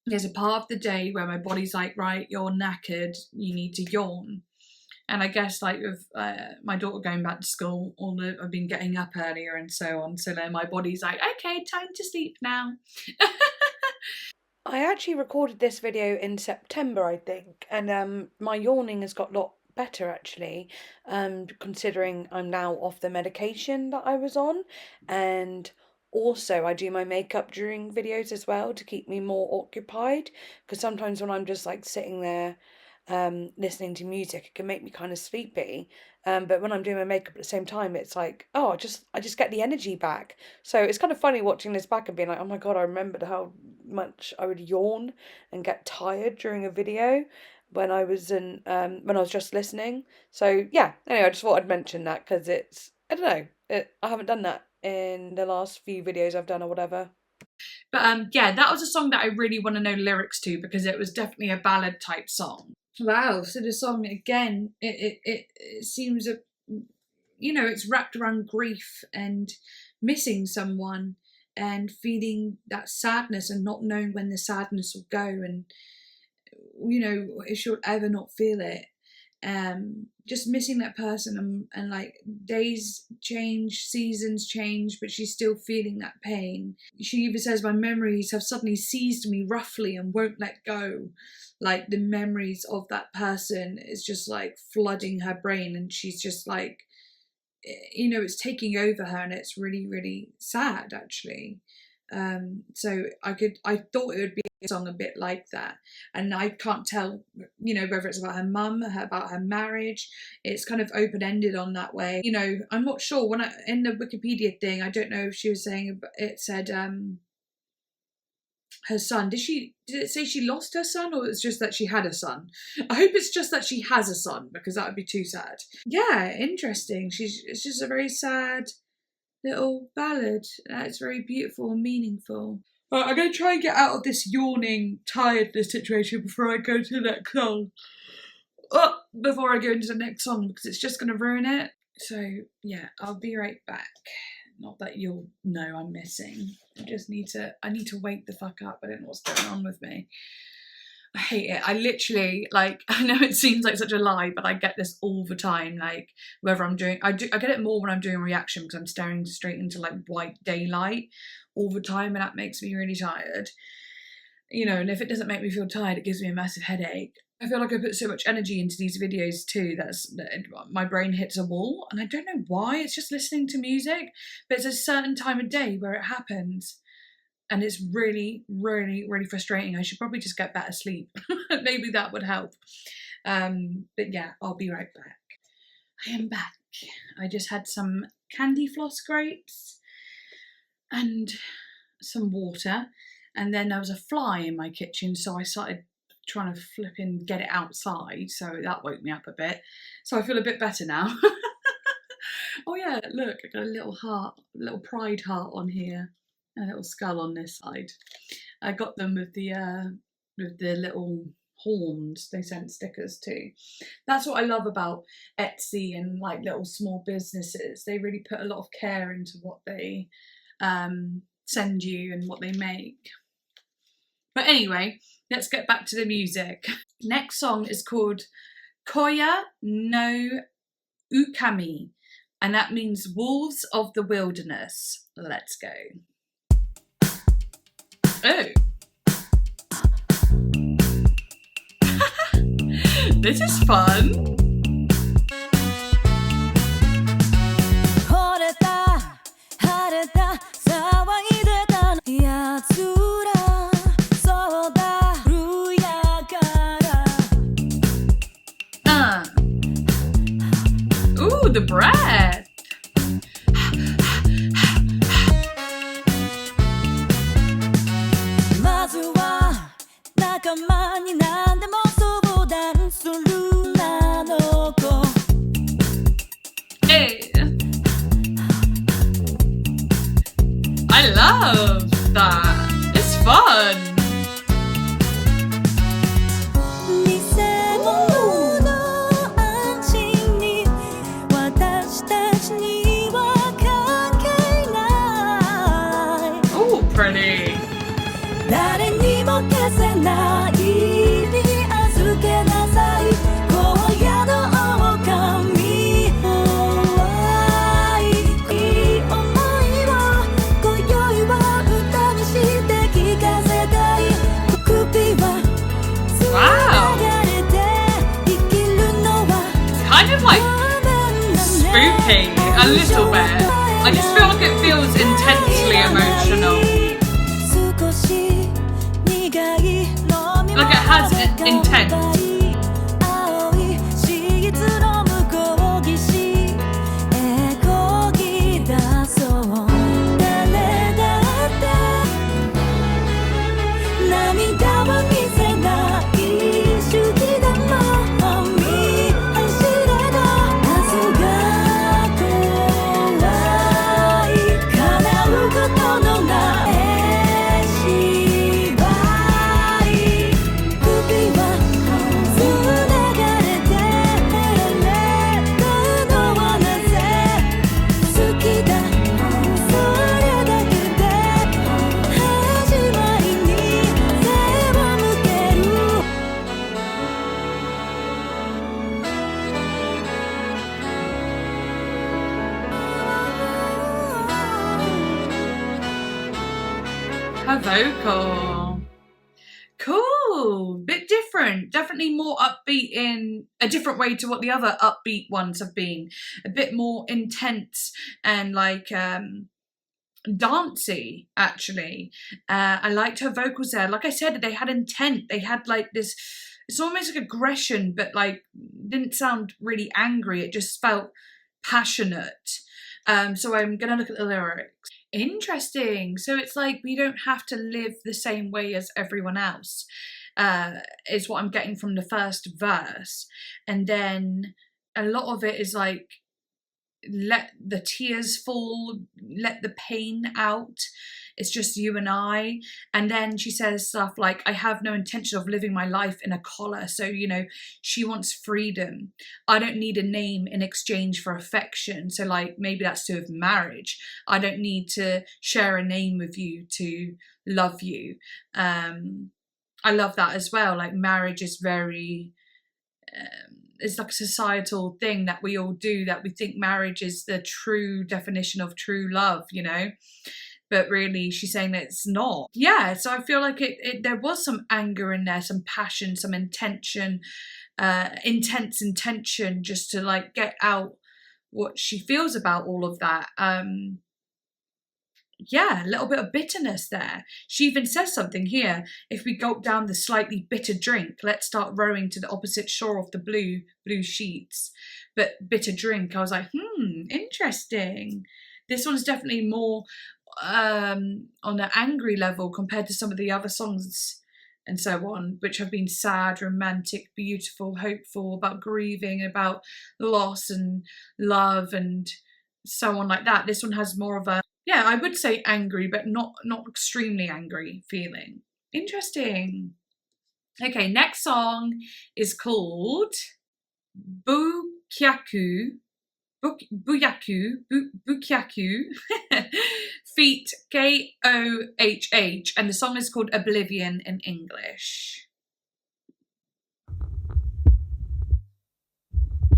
There's a part of the day where my body's like, right, you're knackered. You need to yawn. And I guess like with my daughter going back to school, I've been getting up earlier and so on. So then my body's like, okay, time to sleep now. I actually recorded this video in September, I think, and my yawning has got a lot better actually, considering I'm now off the medication that I was on, and also I do my makeup during videos as well to keep me more occupied, because sometimes when I'm just like sitting there listening to music, it can make me kind of sleepy. But when I'm doing my makeup at the same time, it's like, oh, I just get the energy back. So it's kind of funny watching this back and being like, oh my God, I remembered how much I would yawn and get tired during a video when I was when I was just listening. So yeah, anyway, I just thought I'd mention that because it's, I don't know, I haven't done that in the last few videos I've done or whatever. But yeah, that was a song that I really want to know lyrics to because it was definitely a ballad type song. Wow, so the song again, it seems it's wrapped around grief and missing someone and feeling that sadness and not knowing when the sadness will go, and if she'll ever not feel it. Just missing that person, and like days change, seasons change, but she's still feeling that pain. She even says, my memories have suddenly seized me roughly and won't let go. Like the memories of that person is just like flooding her brain, and she's just like, it's taking over her, and it's really, really sad actually. So I thought it would be a song a bit like that, and I can't tell, whether it's about her mum, about her marriage. It's kind of open-ended on that way. I'm not sure. When in the Wikipedia thing, I don't know if she was saying, it said her son. Did it say she lost her son, or it's just that she had a son? I hope it's just that she has a son, because that would be too sad. Yeah, interesting. It's just a very sad little ballad. It's very beautiful and meaningful. I'm going to try and get out of this yawning tiredness situation before I go to the next song. Before I go into the next song, because it's just going to ruin it. So yeah, I'll be right back. Not that you'll know I'm missing. I need to wake the fuck up. I don't know what's going on with me. I hate it. I literally, like, I know it seems like such a lie, but I get this all the time. Like, whether I get it more when I'm doing a reaction, because I'm staring straight into like white daylight all the time, and that makes me really tired. And if it doesn't make me feel tired, it gives me a massive headache. I feel like I put so much energy into these videos too that my brain hits a wall, and I don't know why. It's just listening to music, but it's a certain time of day where it happens, and it's really, really, really frustrating. I should probably just get better sleep. Maybe that would help. But yeah, I'll be right back. I am back. I just had some candy floss grapes and some water, and then there was a fly in my kitchen, so I started trying to flip and get it outside, so that woke me up a bit. So I feel a bit better now. Oh yeah, look, I got a little heart, a little pride heart on here, and a little skull on this side. I got them with the little horns. They sent stickers too. That's what I love about Etsy and like little small businesses. They really put a lot of care into what they send you and what they make. But anyway, let's get back to the music. Next song is called Koya no Ukami, and that means wolves of the wilderness. Let's go. Oh. This is fun. Ooh, the breath. love that. It's fun. Oh, pretty. Wow. Kind of like spooky, a little bit. I just feel like it feels intensely emotional. Like it has intent. Her vocal. Cool. Bit different. Definitely more upbeat in a different way to what the other upbeat ones have been. A bit more intense and like dancey, actually. I liked her vocals there. Like I said, they had intent. They had like this, it's almost like aggression, but like didn't sound really angry. It just felt passionate. So I'm gonna look at the lyrics. Interesting. So it's like we don't have to live the same way as everyone else, is what I'm getting from the first verse. And then a lot of it is like, let the tears fall, let the pain out. It's just you and I. And then she says stuff like, I have no intention of living my life in a collar. So, you know, she wants freedom. I don't need a name in exchange for affection. So like, maybe that's to do with marriage. I don't need to share a name with you to love you. I love that as well. Like marriage is very, it's like a societal thing that we all do, that we think marriage is the true definition of true love, you know? But really she's saying that it's not. Yeah, so I feel like there was some anger in there, some passion, some intention, intense intention, just to like get out what she feels about all of that. Yeah, a little bit of bitterness there. She even says something here. If we gulp down the slightly bitter drink, let's start rowing to the opposite shore of the blue sheets. But bitter drink, I was like, interesting. This one's definitely more on an angry level compared to some of the other songs and so on, which have been sad, romantic, beautiful, hopeful, about grieving, about loss and love and so on like that. This one has more of a, yeah, I would say angry, but not extremely angry feeling. Interesting. Okay, next song is called Bukyaku. Bukyaku feat Kohh, and the song is called Oblivion in English.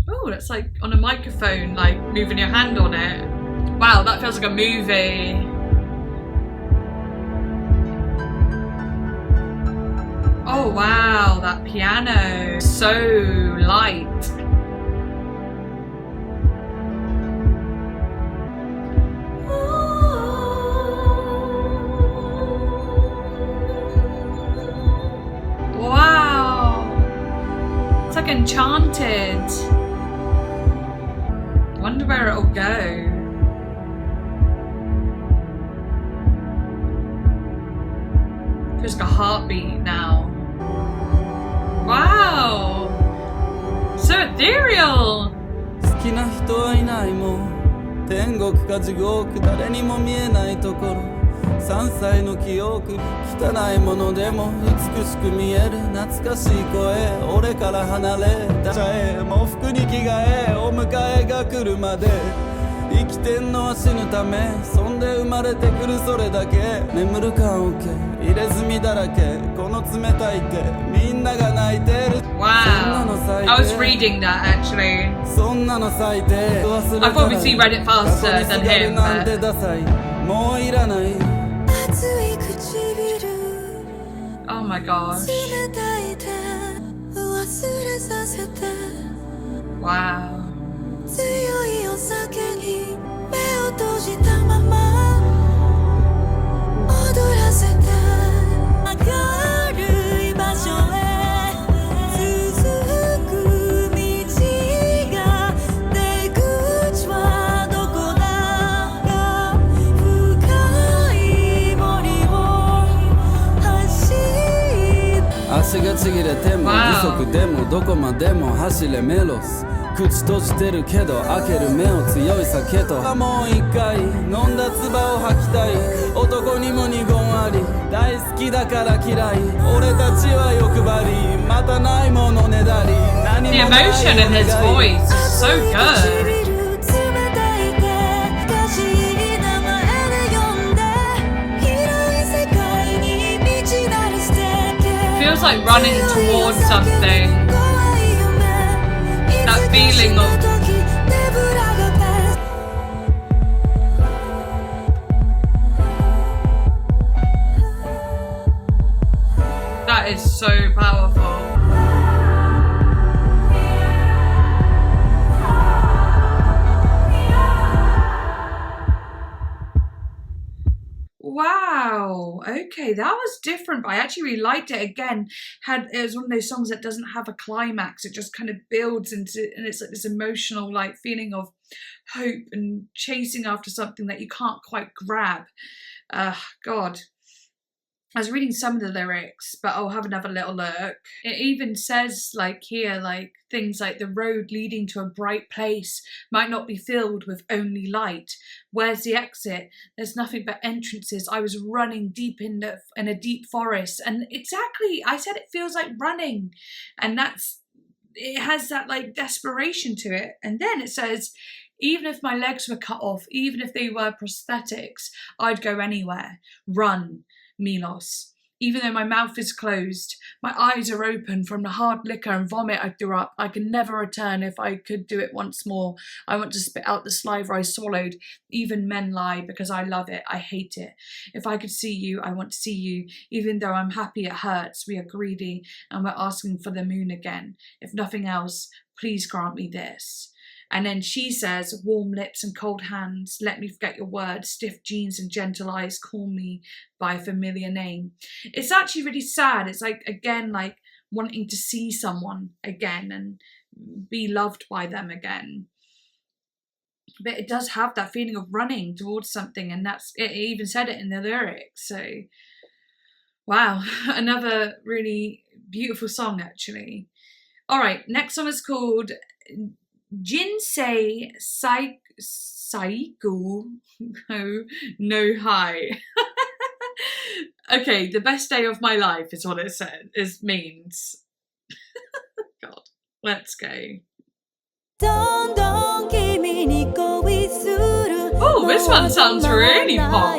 Oh, that's like on a microphone, like moving your hand on it. Wow, that feels like a movie. Oh wow, that piano, so light. It's like enchanted. Wonder where it'll go. Feels like a heartbeat now. Wow! So ethereal! 好きな人はいないもん天国か地獄誰にも見えないところ3歳の記憶汚いものでも美しく見える懐かしい声俺から離れたもう服に着替えお迎えが来るまで生きてんのは死ぬためそんで生まれてくるそれだけ眠る棺桶入れ墨だらけこの冷たい手みんなが泣いてる Wow, I was reading that actually. そんなの最低 I've obviously read it faster than him, but... もういらない Oh my gosh. Wow. 強いお酒に目を閉じたまま踊らせて明るい場所へ続く道が出口はどこだ深い森を走る足がちぎれても義足でもどこまでも走れメロス口閉じてるけど開ける目を強い酒ともう一回飲んだ唾を吐きたい男にも二言あり大好きだから嫌い俺たちは欲張りまたないものねだり何もない The emotion in his voice is so good. Feels like running towards something. That feeling of that is so powerful. Wow, okay, that was different, but I actually really liked it. Again, it was one of those songs that doesn't have a climax. It just kind of builds into, and it's like this emotional like feeling of hope and chasing after something that you can't quite grab. God. I was reading some of the lyrics, but I'll have another little look. It even says like here, like things like the road leading to a bright place might not be filled with only light. Where's the exit? There's nothing but entrances. I was running deep in a deep forest. And exactly, I said it feels like running. And it has that like desperation to it. And then it says, even if my legs were cut off, even if they were prosthetics, I'd go anywhere. Run. Milos. Even though my mouth is closed, my eyes are open from the hard liquor and vomit I threw up. I can never return. If I could do it once more, I want to spit out the saliva I swallowed. Even men lie because I love it. I hate it. If I could see you, I want to see you. Even though I'm happy, it hurts. We are greedy and we're asking for the moon again. If nothing else, please grant me this. And then she says, warm lips and cold hands, let me forget your words, stiff jeans and gentle eyes, call me by a familiar name. It's actually really sad. It's like, again, like wanting to see someone again and be loved by them again. But it does have that feeling of running towards something, and it even said it in the lyrics. So, wow, another really beautiful song, actually. All right, next song is called Jinsei Saiku no Hai. Okay, the best day of my life is what it means. God, let's go. Oh, this one sounds really pop.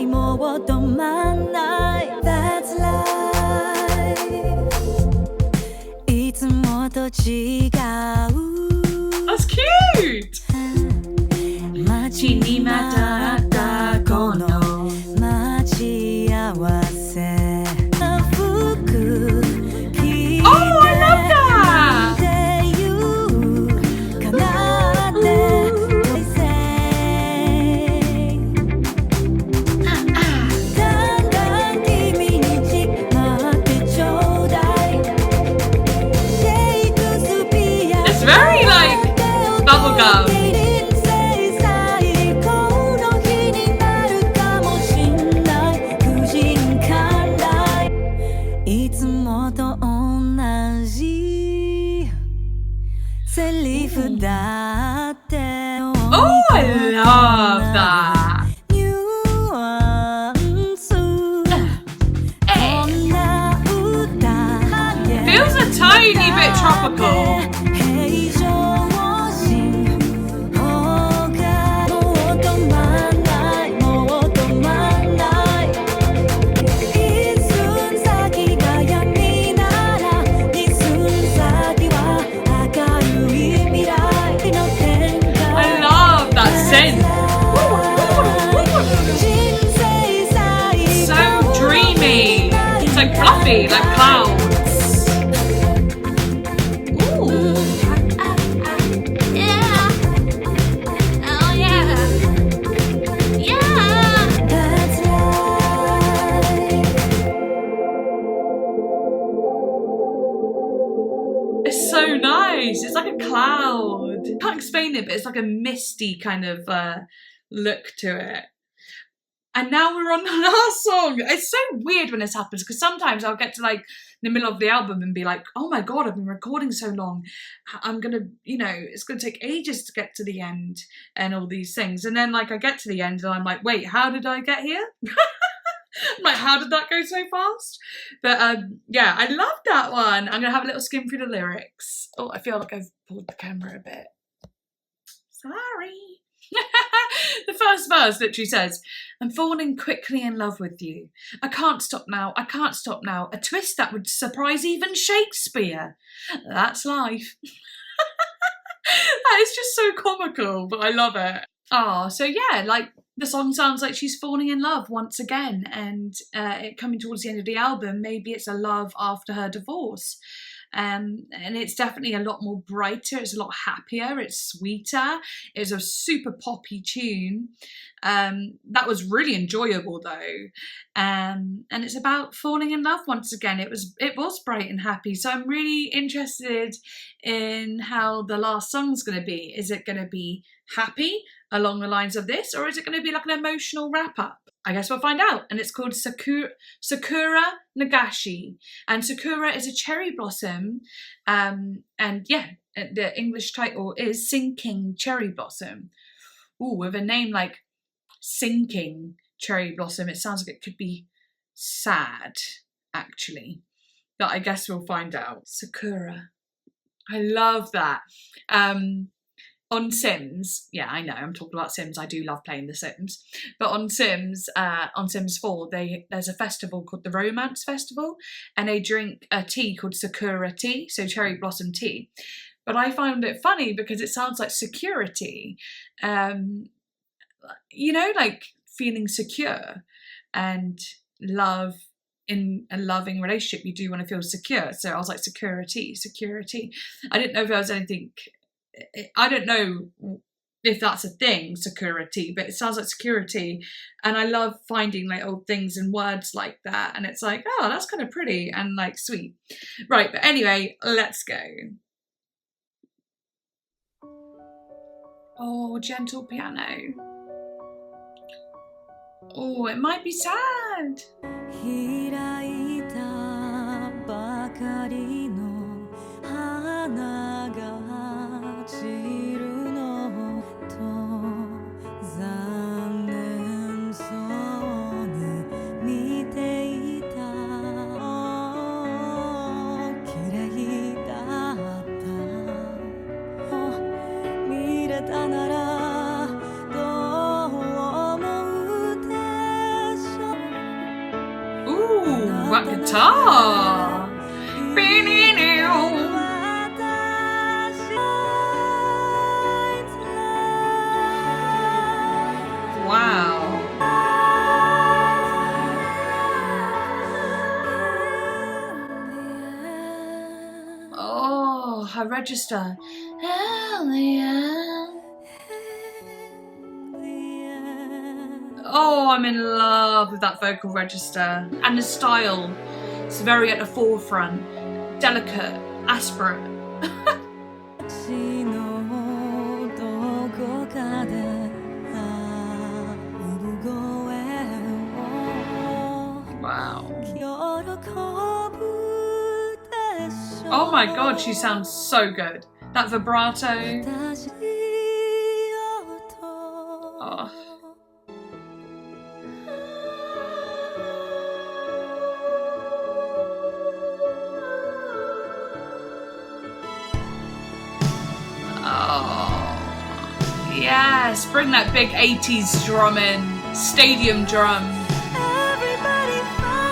That's cute! 待ちに待ったこの待ち合わせ Oh, I love that! It's very like bubblegum. Oh, I love that. topical. I love that synth. So dreamy. So fluffy, like clouds. It's so nice. It's like a cloud. Can't explain it, but it's like a misty kind of look to it. And now we're on the last song. It's so weird when this happens because sometimes I'll get to like the middle of the album and be like, oh my God, I've been recording so long. I'm gonna, it's gonna take ages to get to the end and all these things. And then like I get to the end and I'm like, wait, how did I get here? I'm like, how did that go so fast? But yeah, I love that one. I'm gonna have a little skim through the lyrics. Oh, I feel like I've pulled the camera a bit. Sorry. The first verse literally says, I'm falling quickly in love with you. I can't stop now, I can't stop now. A twist that would surprise even Shakespeare. That's life. That is just so comical, but I love it. Oh, so yeah, like the song sounds like she's falling in love once again, and it coming towards the end of the album, maybe it's a love after her divorce. And it's definitely a lot more brighter, it's a lot happier, it's sweeter, it's a super poppy tune. That was really enjoyable though. And it's about falling in love once again. It was bright and happy. So I'm really interested in how the last song's going to be. Is it going to be happy along the lines of this, or is it going to be like an emotional wrap up? I guess we'll find out. And it's called Sakura Nagashi. And Sakura is a cherry blossom. And yeah, the English title is Sinking Cherry Blossom. Ooh, with a name like Sinking Cherry Blossom, it sounds like it could be sad, actually. But I guess we'll find out. Sakura. I love that. On Sims, yeah, I know, I'm talking about Sims, I do love playing The Sims, but on Sims 4, there's a festival called the Romance Festival, and they drink a tea called Sakura tea, so cherry blossom tea. But I found it funny because it sounds like security, like feeling secure, and love. In a loving relationship, you do want to feel secure, so I was like, security. I didn't know if there was anything. I don't know if that's a thing, security, but it sounds like security. And I love finding like old things and words like that. And it's like, oh, that's kind of pretty and like sweet. Right, but anyway, let's go. Oh, gentle piano. Oh, it might be sad. 開いたばかりの花が散るのと残念そうに見ていた綺麗だった見れたならどう思うでしょう Ooh, what guitar! Wow. Oh, her register. Oh, I'm in love with that vocal register. And the style. It's very at the forefront. Delicate, aspirate. Wow. Oh my god, she sounds so good. That vibrato. Oh. Yes, bring that big 80s drum in. Stadium drum. Everybody finds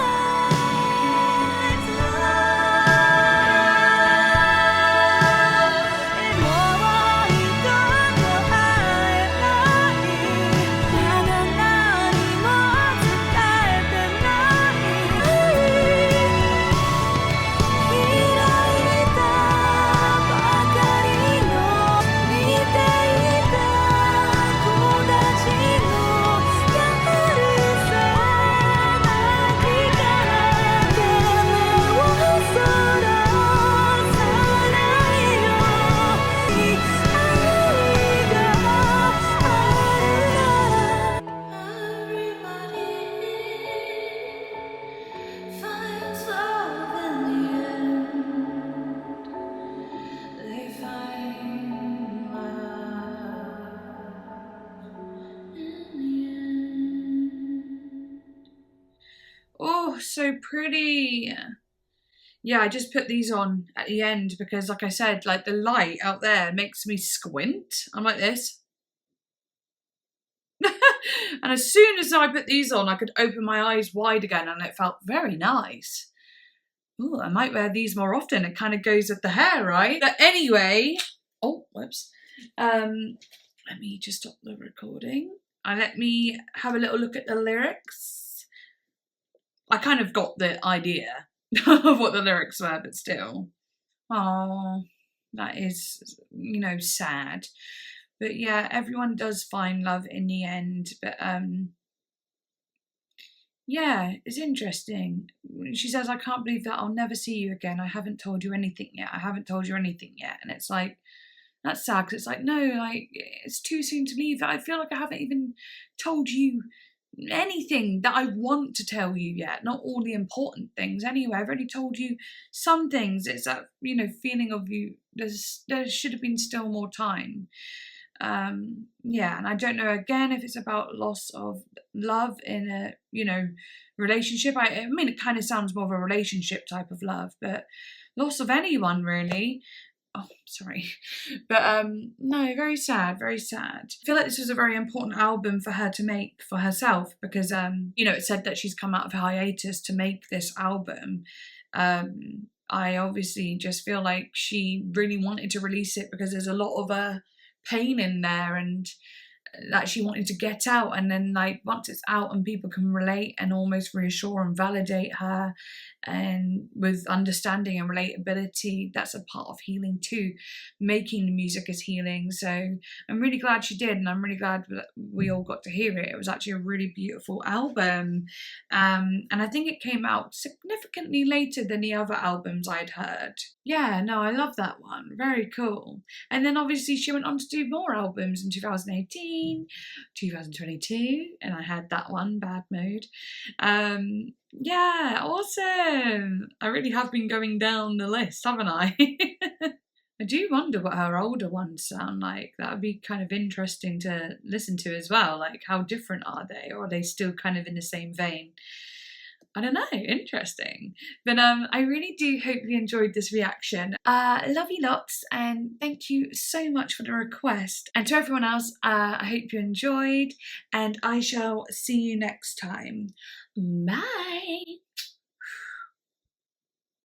Oh, so pretty. Yeah, I just put these on at the end because, like I said, like the light out there makes me squint. I'm like this. And as soon as I put these on, I could open my eyes wide again and it felt very nice. Ooh, I might wear these more often. It kind of goes with the hair, right? But anyway, oh, whoops. Let me just stop the recording and let me have a little look at the lyrics. I kind of got the idea of what the lyrics were, but still. Oh, that is, you know, sad. But yeah, everyone does find love in the end. But yeah, it's interesting. She says, I can't believe that I'll never see you again. I haven't told you anything yet. I haven't told you anything yet. And it's like, that's sad because it's like, no, like, it's too soon to leave. I feel like I haven't even told you anything that I want to tell you yet. Not all the important things anyway. I've already told you some things. It's that, you know, feeling of you, there should have been still more time. Yeah, and I don't know again if it's about loss of love in a, you know, relationship. I mean, it kind of sounds more of a relationship type of love, but loss of anyone really. Oh, sorry. But no, very sad, very sad. I feel like this was a very important album for her to make for herself because, you know, it said that she's come out of hiatus to make this album. I obviously just feel like she really wanted to release it because there's a lot of pain in there and that she wanted to get out, and then like once it's out and people can relate and almost reassure and validate her and with understanding and relatability, that's a part of healing too. Making the music is healing, so I'm really glad she did, and I'm really glad that we all got to hear it. It was actually a really beautiful album, and I think it came out significantly later than the other albums I'd heard. Yeah, no, I love that one, very cool. And then obviously she went on to do more albums in 2018, 2022, and I had that one, Bad Mood. Yeah, awesome. I really have been going down the list, haven't I? I do wonder what her older ones sound like. That would be kind of interesting to listen to as well. Like, how different are they? Or are they still kind of in the same vein? I don't know, interesting. But I really do hope you enjoyed this reaction. Love you lots, and thank you so much for the request. And to everyone else, I hope you enjoyed, and I shall see you next time. Bye!